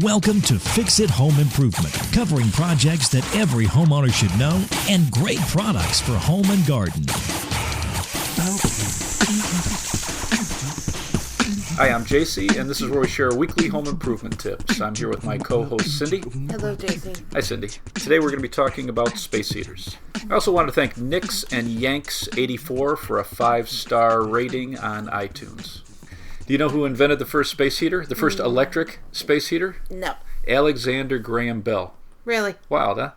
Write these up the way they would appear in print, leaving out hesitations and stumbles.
Welcome to Fix It Home Improvement, covering projects that every homeowner should know and great products for home and garden. Hi, I'm JC, and this is where we share weekly home improvement tips. I'm here with my co-host, Cindy. Hello, JC. Hi, Cindy. Today we're going to be talking about space heaters. I also want to thank Nix and Yanks84 for a 5-star rating on iTunes. Do you know who invented the first space heater? The first electric space heater? No. Alexander Graham Bell. Really? Wow, huh?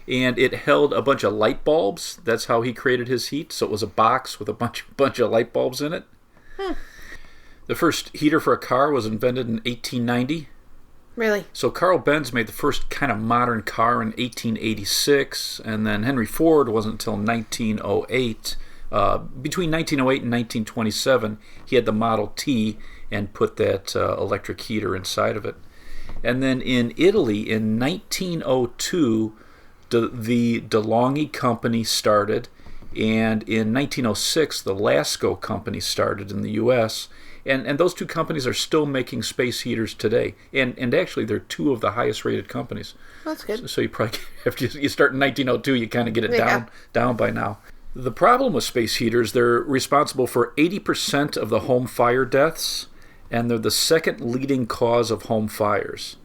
And it held a bunch of light bulbs. That's how he created his heat. So it was a box with a bunch of light bulbs in it. The first heater for a car was invented in 1890. Really? So Carl Benz made the first kind of modern car in 1886, and then Henry Ford wasn't until 1908. Between 1908 and 1927, he had the Model T and put that electric heater inside of it. And then in Italy, in 1902, the DeLonghi Company started, and in 1906, the Lasco Company started in the U.S., and those two companies are still making space heaters today. And actually, they're two of the highest rated companies. That's good. So you probably, if you start in 1902, you kind of get it down by now. The problem with space heaters, they're responsible for 80% of the home fire deaths, and they're the second leading cause of home fires.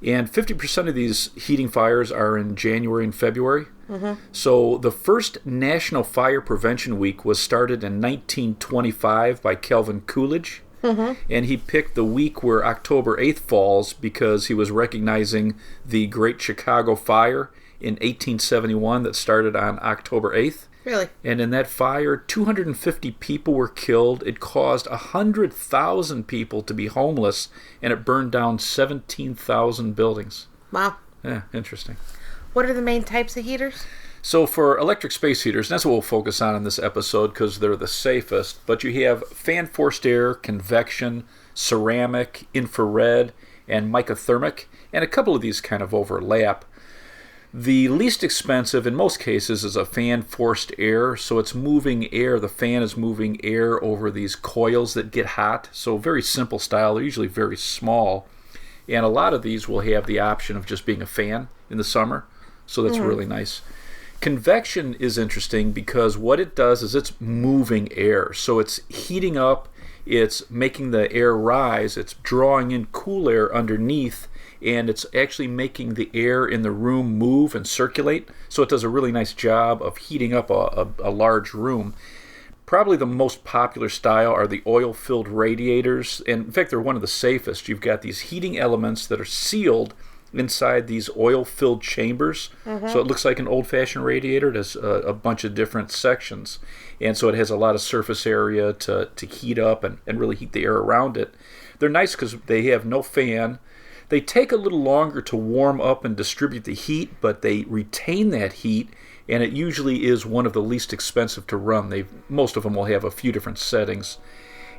And 50% of these heating fires are in January and February. Mm-hmm. So the first National Fire Prevention Week was started in 1925 by Calvin Coolidge. Mm-hmm. And he picked the week where October 8th falls because he was recognizing the Great Chicago Fire in 1871 that started on October 8th. Really? And in that fire, 250 people were killed. It caused 100,000 people to be homeless, and it burned down 17,000 buildings. Wow. Yeah, interesting. What are the main types of heaters? So for electric space heaters, and that's what we'll focus on in this episode because they're the safest, but you have fan-forced air, convection, ceramic, infrared, and microthermic, and a couple of these kind of overlap. The least expensive, in most cases, is a fan-forced air, so it's moving air. The fan is moving air over these coils that get hot, so very simple style. They're usually very small, and a lot of these will have the option of just being a fan in the summer, so that's really nice. Convection is interesting because what it does is it's moving air, so it's heating up, it's making the air rise, it's drawing in cool air underneath, and it's actually making the air in the room move and circulate. So it does a really nice job of heating up a large room. Probably the most popular style are the oil-filled radiators. And in fact, they're one of the safest. You've got these heating elements that are sealed inside these oil-filled chambers. Mm-hmm. So it looks like an old-fashioned radiator. It has a bunch of different sections. And so it has a lot of surface area to heat up and really heat the air around it. They're nice because they have no fan. They take a little longer to warm up and distribute the heat, but they retain that heat, and it usually is one of the least expensive to run. Most of them will have a few different settings.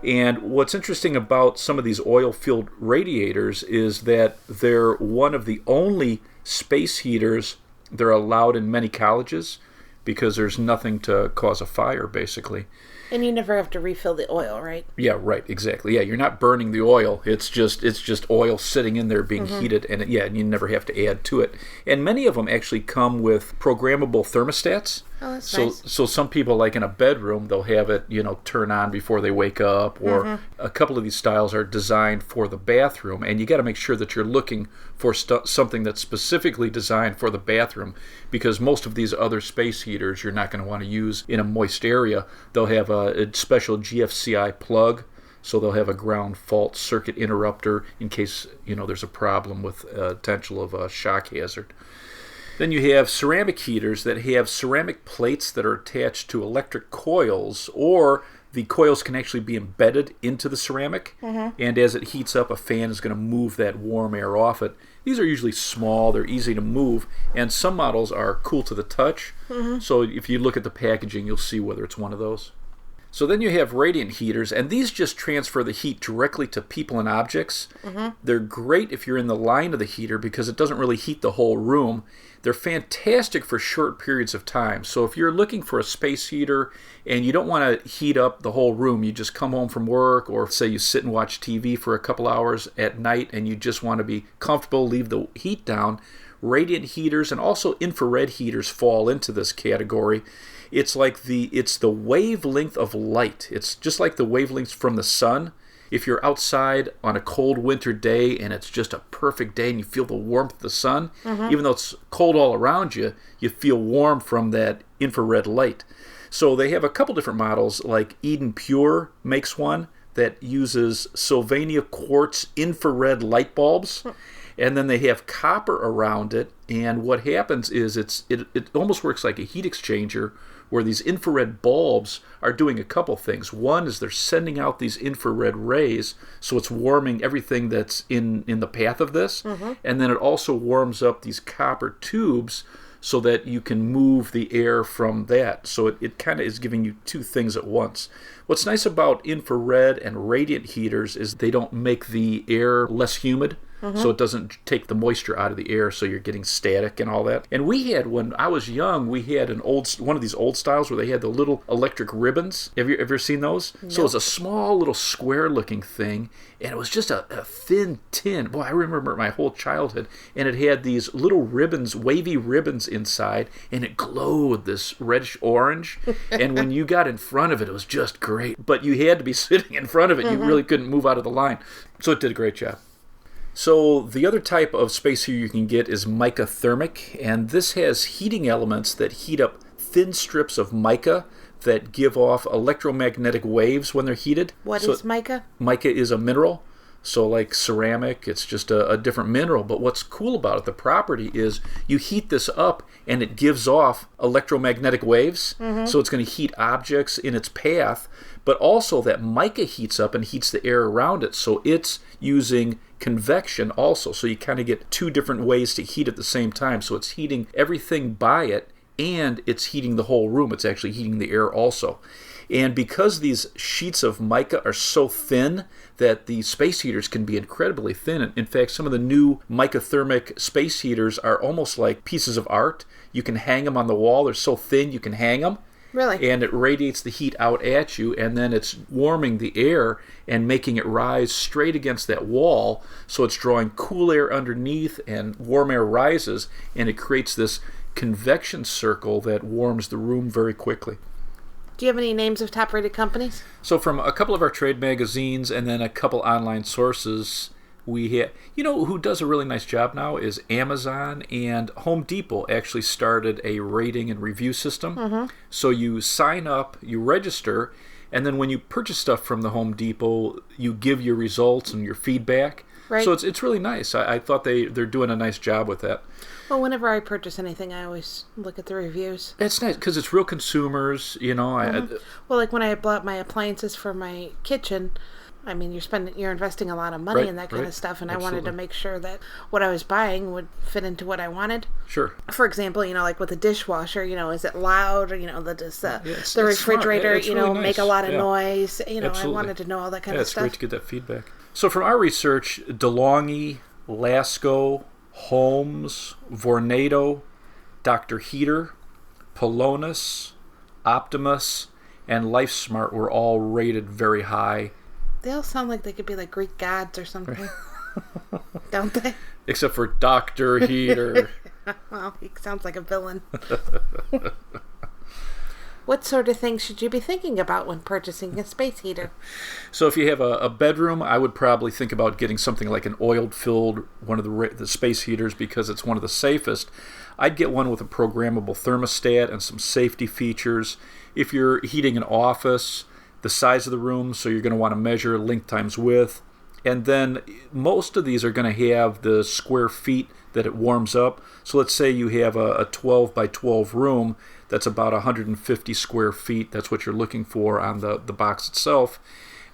And what's interesting about some of these oil-filled radiators is that they're one of the only space heaters that are allowed in many colleges because there's nothing to cause a fire, basically. And you never have to refill the oil, right? Yeah, right, exactly. Yeah, you're not burning the oil. It's just oil sitting in there being heated, and and you never have to add to it. And many of them actually come with programmable thermostats. Oh, that's nice. So some people, like in a bedroom, they'll have it, turn on before they wake up, or a couple of these styles are designed for the bathroom, and you got to make sure that you're looking for something that's specifically designed for the bathroom, because most of these other space heaters you're not going to want to use in a moist area. They'll have a special GFCI plug, so they'll have a ground fault circuit interrupter in case there's a problem with potential of a shock hazard. Then you have ceramic heaters that have ceramic plates that are attached to electric coils, or the coils can actually be embedded into the ceramic, and as it heats up, a fan is going to move that warm air off it. These are usually small, they're easy to move, and some models are cool to the touch, so if you look at the packaging, you'll see whether it's one of those. So then you have radiant heaters, and these just transfer the heat directly to people and objects. They're great if you're in the line of the heater because it doesn't really heat the whole room. They're fantastic for short periods of time. So if you're looking for a space heater and you don't want to heat up the whole room, you just come home from work, or say you sit and watch TV for a couple hours at night and you just want to be comfortable, leave the heat down, radiant heaters and also infrared heaters fall into this category. It's the wavelength of light. It's just like the wavelengths from the sun. If you're outside on a cold winter day and it's just a perfect day and you feel the warmth of the sun, even though it's cold all around you, you feel warm from that infrared light. So they have a couple different models, like Eden Pure makes one that uses Sylvania quartz infrared light bulbs. And then they have copper around it, and what happens is it almost works like a heat exchanger, where these infrared bulbs are doing a couple things. One is they're sending out these infrared rays, so it's warming everything that's in the path of this, and then it also warms up these copper tubes so that you can move the air from that. So it kind of is giving you two things at once. What's nice about infrared and radiant heaters is they don't make the air less humid. So it doesn't take the moisture out of the air, so you're getting static and all that. And we had, when I was young, we had one of these old styles where they had the little electric ribbons. Have you ever seen those? No. So it's a small little square-looking thing, and it was just a thin tin. Boy, I remember my whole childhood. And it had these little ribbons, wavy ribbons inside, and it glowed this reddish-orange. And when you got in front of it, it was just great. But you had to be sitting in front of it. You really couldn't move out of the line. So it did a great job. So the other type of space heater you can get is mica thermic, and this has heating elements that heat up thin strips of mica that give off electromagnetic waves when they're heated. What is mica? Mica is a mineral. So like ceramic, it's just a different mineral. But what's cool about it, the property is you heat this up and it gives off electromagnetic waves. So it's going to heat objects in its path. But also that mica heats up and heats the air around it. So it's using convection also. So you kind of get two different ways to heat at the same time. So it's heating everything by it and it's heating the whole room. It's actually heating the air also. And because these sheets of mica are so thin that the space heaters can be incredibly thin. In fact, some of the new mica thermic space heaters are almost like pieces of art. You can hang them on the wall. They're so thin you can hang them. Really? And it radiates the heat out at you, and then it's warming the air and making it rise straight against that wall. So it's drawing cool air underneath and warm air rises, and it creates this convection circle that warms the room very quickly. Do you have any names of top-rated companies? So from a couple of our trade magazines and then a couple online sources, we have, who does a really nice job now is Amazon, and Home Depot actually started a rating and review system. So you sign up, you register, and then when you purchase stuff from the Home Depot, you give your results and your feedback. Right. So it's really nice. I thought they're doing a nice job with that. Well, whenever I purchase anything, I always look at the reviews. It's nice because it's real consumers, Well, like when I bought my appliances for my kitchen, I mean, you're investing a lot of money in that kind of stuff, and Absolutely. I wanted to make sure that what I was buying would fit into what I wanted. Sure. For example, like with the dishwasher, is it loud, or the refrigerator, it's really nice. make a lot of noise. I Absolutely. wanted to know all that kind of It's stuff. great to get that feedback. So from our research, DeLonghi, Lasco, Holmes, Vornado, Dr. Heater, Polonus, Optimus, and LifeSmart were all rated very high. They all sound like they could be like Greek gods or something, don't they? Except for Dr. Heater. Well, he sounds like a villain. What sort of things should you be thinking about when purchasing a space heater? So if you have a bedroom, I would probably think about getting something like an oil-filled one of the space heaters because it's one of the safest. I'd get one with a programmable thermostat and some safety features. If you're heating an office, the size of the room, so you're going to want to measure length times width. And then most of these are going to have the square feet that it warms up. So let's say you have a 12 by 12 room that's about 150 square feet. That's what you're looking for on the box itself.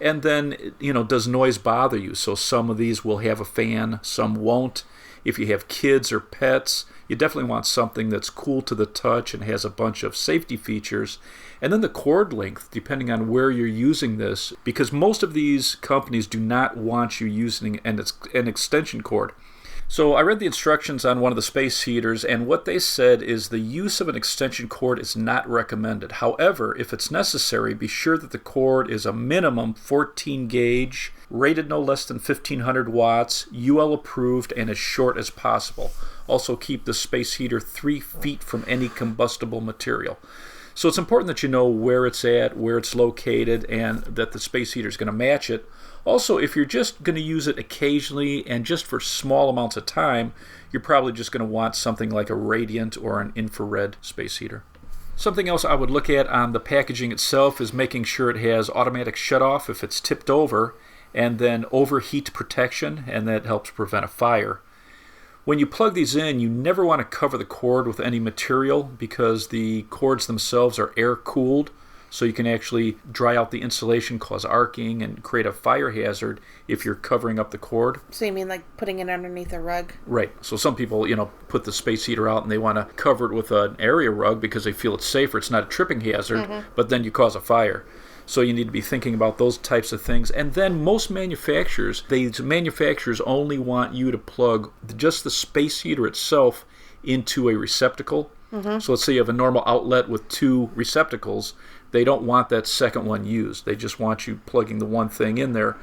And then, does noise bother you? So some of these will have a fan, some won't. If you have kids or pets, you definitely want something that's cool to the touch and has a bunch of safety features. And then the cord length, depending on where you're using this, because most of these companies do not want you using an extension cord. So I read the instructions on one of the space heaters, and what they said is the use of an extension cord is not recommended. However, if it's necessary, be sure that the cord is a minimum 14 gauge, rated no less than 1500 watts, UL approved, and as short as possible. Also keep the space heater 3 feet from any combustible material. So it's important that you know where it's at, where it's located, and that the space heater is going to match it. Also, if you're just going to use it occasionally and just for small amounts of time, you're probably just going to want something like a radiant or an infrared space heater. Something else I would look at on the packaging itself is making sure it has automatic shutoff if it's tipped over, and then overheat protection, and that helps prevent a fire. When you plug these in, you never want to cover the cord with any material because the cords themselves are air-cooled, so you can actually dry out the insulation, cause arcing, and create a fire hazard if you're covering up the cord. So you mean like putting it underneath a rug? Right. So some people, put the space heater out and they want to cover it with an area rug because they feel it's safer. It's not a tripping hazard, but then you cause a fire. So you need to be thinking about those types of things. And then most manufacturers, these manufacturers only want you to plug just the space heater itself into a receptacle. So let's say you have a normal outlet with 2 receptacles. They don't want that second one used. They just want you plugging the one thing in there.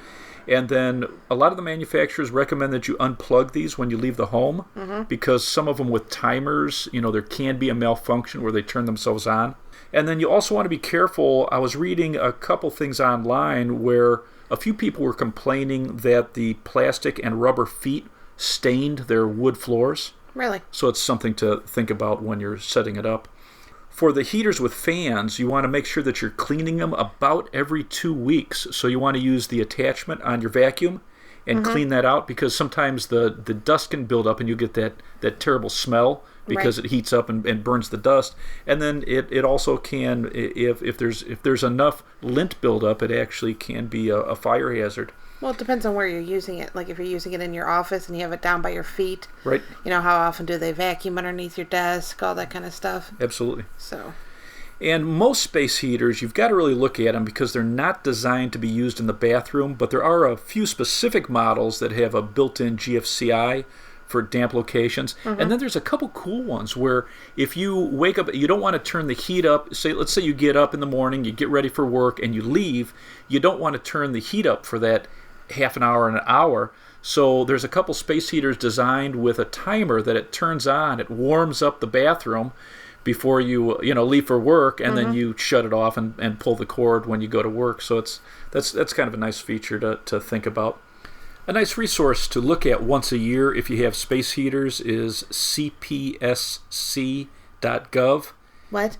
And then a lot of the manufacturers recommend that you unplug these when you leave the home because some of them with timers, there can be a malfunction where they turn themselves on. And then you also want to be careful. I was reading a couple things online where a few people were complaining that the plastic and rubber feet stained their wood floors. Really? So it's something to think about when you're setting it up. For the heaters with fans, you want to make sure that you're cleaning them about every 2 weeks. So you want to use the attachment on your vacuum and clean that out because sometimes the dust can build up and you get that terrible smell because it heats up and burns the dust. And then it also can, if there's enough lint buildup, it actually can be a fire hazard. Well, it depends on where you're using it. Like if you're using it in your office and you have it down by your feet. Right. How often do they vacuum underneath your desk, all that kind of stuff. Absolutely. So. And most space heaters, you've got to really look at them because they're not designed to be used in the bathroom, but there are a few specific models that have a built-in GFCI for damp locations. And then there's a couple cool ones where if you wake up, you don't want to turn the heat up. Let's say you get up in the morning, you get ready for work, and you leave. You don't want to turn the heat up for that half an hour and an hour. So there's a couple space heaters designed with a timer that it turns on. It warms up the bathroom before you leave for work, and then you shut it off and pull the cord when you go to work. So that's kind of a nice feature to think about. A nice resource to look at once a year if you have space heaters is cpsc.gov. What?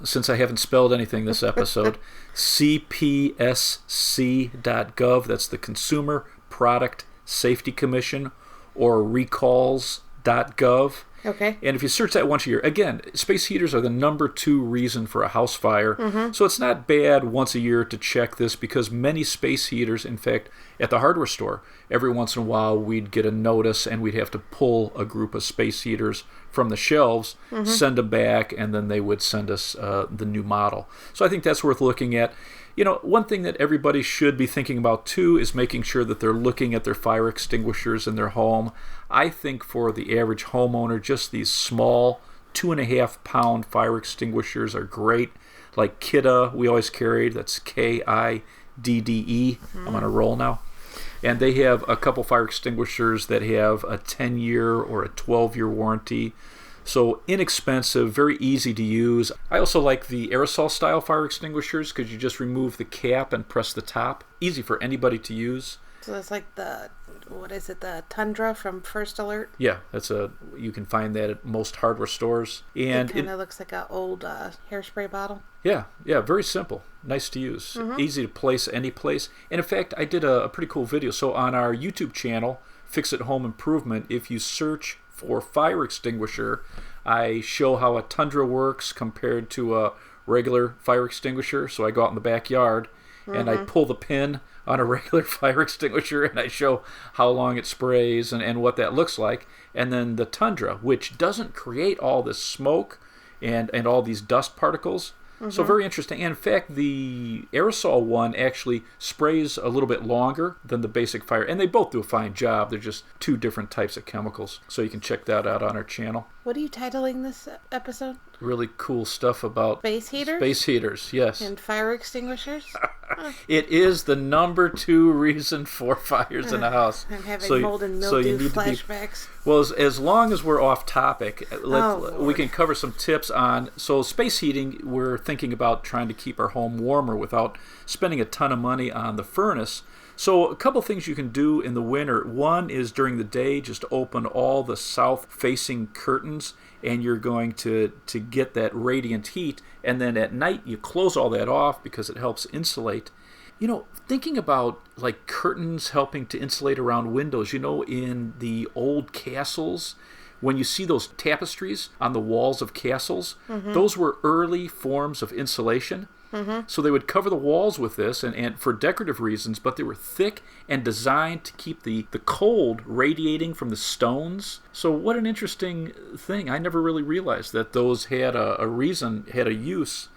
Since I haven't spelled anything this episode, cpsc.gov, that's the Consumer Product Safety Commission, or recalls.gov. Okay. And if you search that once a year, again, space heaters are the number 2 reason for a house fire. So it's not bad once a year to check this because many space heaters, in fact, at the hardware store, every once in a while we'd get a notice and we'd have to pull a group of space heaters from the shelves, send them back, and then they would send us the new model. So I think that's worth looking at. One thing that everybody should be thinking about too is making sure that they're looking at their fire extinguishers in their home. I think for the average homeowner, just these small 2.5-pound fire extinguishers are great. Like Kidde, we always carried. That's Kidde. I'm on a roll now. And they have a couple fire extinguishers that have a 10-year or a 12-year warranty. So inexpensive, very easy to use. I also like the aerosol style fire extinguishers because you just remove the cap and press the top. Easy for anybody to use. So that's like the Tundra from First Alert? Yeah, you can find that at most hardware stores. And it kind of looks like an old hairspray bottle. Yeah, very simple. Nice to use. Easy to place any place. And in fact, I did a pretty cool video. So on our YouTube channel, Fix It Home Improvement, if you search for fire extinguisher, I show how a Tundra works compared to a regular fire extinguisher. So I go out in the backyard and I pull the pin on a regular fire extinguisher, and I show how long it sprays and what that looks like. And then the Tundra, which doesn't create all this smoke and all these dust particles. So very interesting. And in fact, the aerosol one actually sprays a little bit longer than the basic fire. And they both do a fine job. They're just two different types of chemicals. So you can check that out on our channel. What are you titling this episode? Really cool stuff about Space heaters? Space heaters, yes. And fire extinguishers? It is the number 2 reason for fires in a house. I'm having mold and mildew flashbacks. Well, as long as we're off topic, we can cover some tips on... So space heating, we're thinking about trying to keep our home warmer without spending a ton of money on the furnace. So a couple things you can do in the winter. One is during the day, just open all the south-facing curtains, and you're going to get that radiant heat. And then at night, you close all that off because it helps insulate. You know, thinking about like curtains helping to insulate around windows, you know, in the old castles, when you see those tapestries on the walls of castles, those were early forms of insulation. So they would cover the walls with this, and for decorative reasons, but they were thick and designed to keep the cold radiating from the stones. So what an interesting thing. I never really realized that those had a reason, had a use.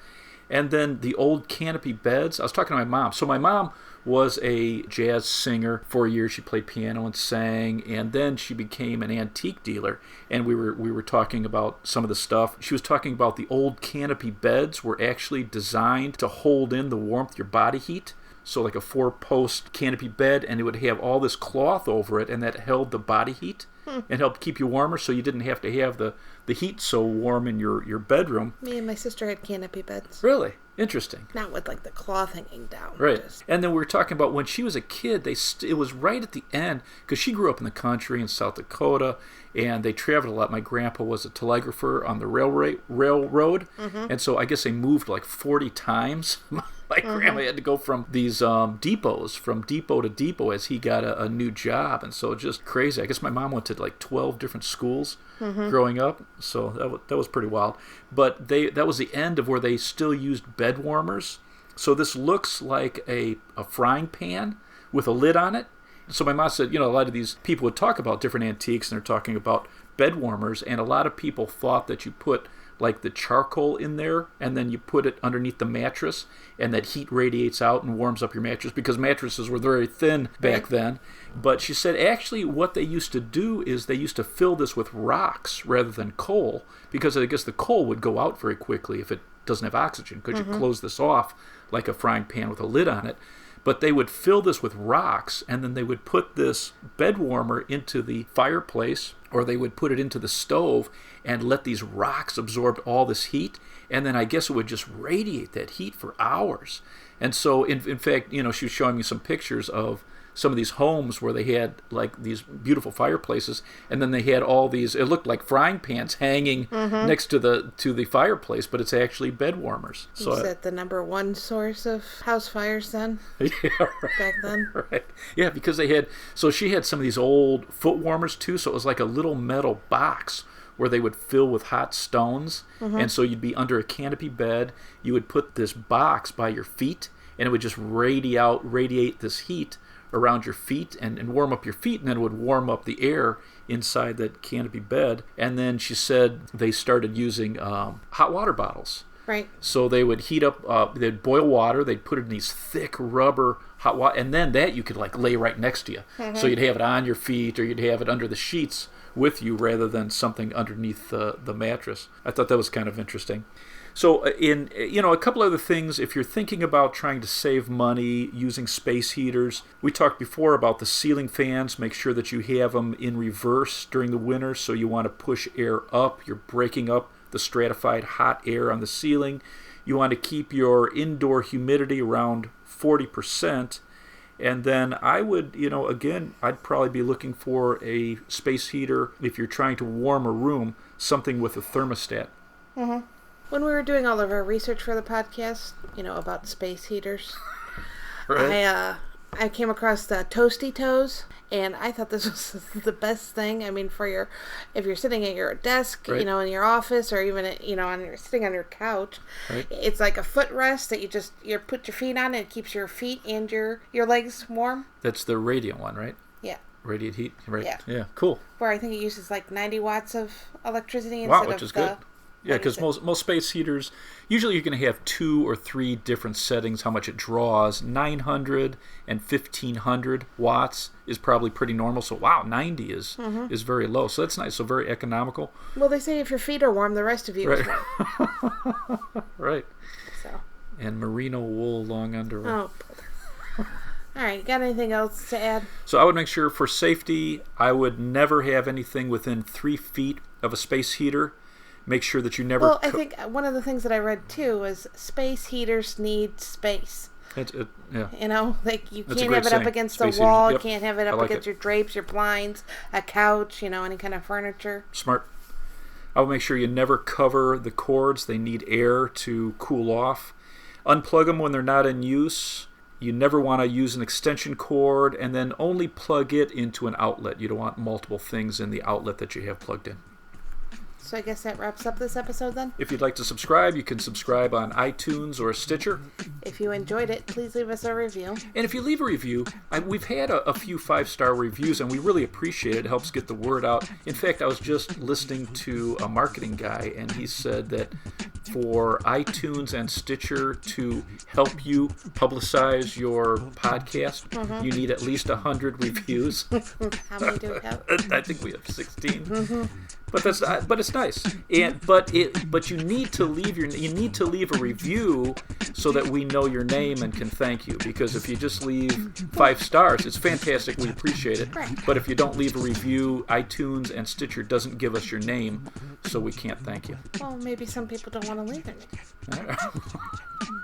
And then the old canopy beds. I was talking to my mom. So my mom was a jazz singer for years. She played piano and sang, and then she became an antique dealer. And we were talking about some of the stuff. She was talking about the old canopy beds were actually designed to hold in the warmth, your body heat. So like a 4-post canopy bed, and it would have all this cloth over it, and that held the body heat and helped keep you warmer, so you didn't have to have the heat so warm in your bedroom. Me and my sister had canopy beds. Really? Interesting. Not with like the cloth hanging down. Right. And then we were talking about when she was a kid, it was right at the end, because she grew up in the country in South Dakota, and they traveled a lot. My grandpa was a telegrapher on the railroad, and so I guess they moved like 40 times. My grandma had to go from these depots, from depot to depot, as he got a new job, and so just crazy. I guess my mom went to like 12 different schools growing up, so that was pretty wild. But that was the end of where they still used bed warmers. So this looks like a frying pan with a lid on it. So my mom said, you know, a lot of these people would talk about different antiques, and they're talking about bed warmers, and a lot of people thought that you put like the charcoal in there, and then you put it underneath the mattress, and that heat radiates out and warms up your mattress, because mattresses were very thin back then. But she said actually what they used to do is they used to fill this with rocks rather than coal, because I guess the coal would go out very quickly if it doesn't have oxygen, because you close this off like a frying pan with a lid on it. But they would fill this with rocks, and then they would put this bed warmer into the fireplace, or they would put it into the stove and let these rocks absorb all this heat, and then I guess it would just radiate that heat for hours. And so, in fact, you know, she was showing me some pictures of some of these homes where they had like these beautiful fireplaces, and then they had all these, it looked like frying pans hanging next to the fireplace, but it's actually bed warmers. So is that the number one source of house fires then? Yeah, right, back then? Right. Yeah, because she had some of these old foot warmers too, so it was like a little metal box where they would fill with hot stones, and so you'd be under a canopy bed, you would put this box by your feet, and it would just radiate this heat around your feet and warm up your feet, and then it would warm up the air inside that canopy bed. And then she said they started using hot water bottles. Right. So they would heat up, they'd boil water, they'd put it in these thick rubber hot water, and then that you could like lay right next to you. So you'd have it on your feet, or you'd have it under the sheets with you rather than something underneath the mattress. I thought that was kind of interesting. So a couple other things, if you're thinking about trying to save money using space heaters, we talked before about the ceiling fans. Make sure that you have them in reverse during the winter, so you want to push air up. You're breaking up the stratified hot air on the ceiling. You want to keep your indoor humidity around 40%. And then I would, I'd probably be looking for a space heater if you're trying to warm a room, something with a thermostat. When we were doing all of our research for the podcast, about space heaters, right. I came across the Toasty Toes, and I thought this was the best thing. I mean, if you're sitting at your desk, Right. in your office, or even, sitting on your couch, Right. it's like a footrest that you put your feet on, and it keeps your feet and your legs warm. That's the radiant one, right? Yeah. Radiant heat, right? Yeah. Yeah, cool. Where I think it uses like 90 watts of electricity Wow, instead which of is good. Yeah, what is because it? most space heaters, usually you're going to have 2 or 3 different settings, how much it draws. 900 and 1500 watts is probably pretty normal. So, wow, 90 is very low. So that's nice. So very economical. Well, they say if your feet are warm, the rest of you is Right. warm. Right. So. And merino wool long underwear. Oh. All right, got anything else to add? So I would make sure for safety, I would never have anything within 3 feet of a space heater. Make sure that you never... Well, I think one of the things that I read too was space heaters need space. Yeah. Like you That's a can't great have it saying. up against Space the wall. heaters. You Yep. can't have it I up like against it. your drapes, your blinds, a couch, any kind of furniture. Smart. I would make sure you never cover the cords. They need air to cool off. Unplug them when they're not in use. You never want to use an extension cord, and then only plug it into an outlet. You don't want multiple things in the outlet that you have plugged in. So I guess that wraps up this episode then. If you'd like to subscribe, you can subscribe on iTunes or Stitcher. If you enjoyed it, please leave us a review. And if you leave a review, we've had a few 5-star reviews, and we really appreciate it. It helps get the word out. In fact, I was just listening to a marketing guy, and he said that for iTunes and Stitcher to help you publicize your podcast, you need at least 100 reviews. How many do we have? I think we have 16. But it's nice. But you need to leave a review so that we know your name and can thank you. Because if you just leave 5 stars, it's fantastic. We appreciate it. Right. But if you don't leave a review, iTunes and Stitcher doesn't give us your name, so we can't thank you. Well, maybe some people don't want to leave their name.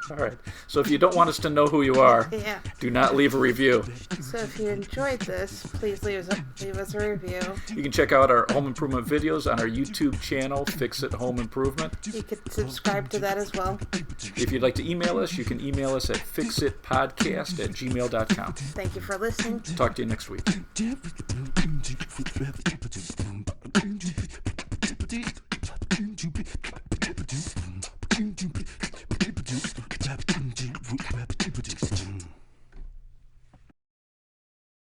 All right. So if you don't want us to know who you are, Yeah. do not leave a review. So if you enjoyed this, please leave us a review. You can check out our home improvement videos on our YouTube channel, Fix It Home Improvement. You could subscribe to that as well. If you'd like to email us, you can email us at fixitpodcast@gmail.com. Thank you for listening. Talk to you next week.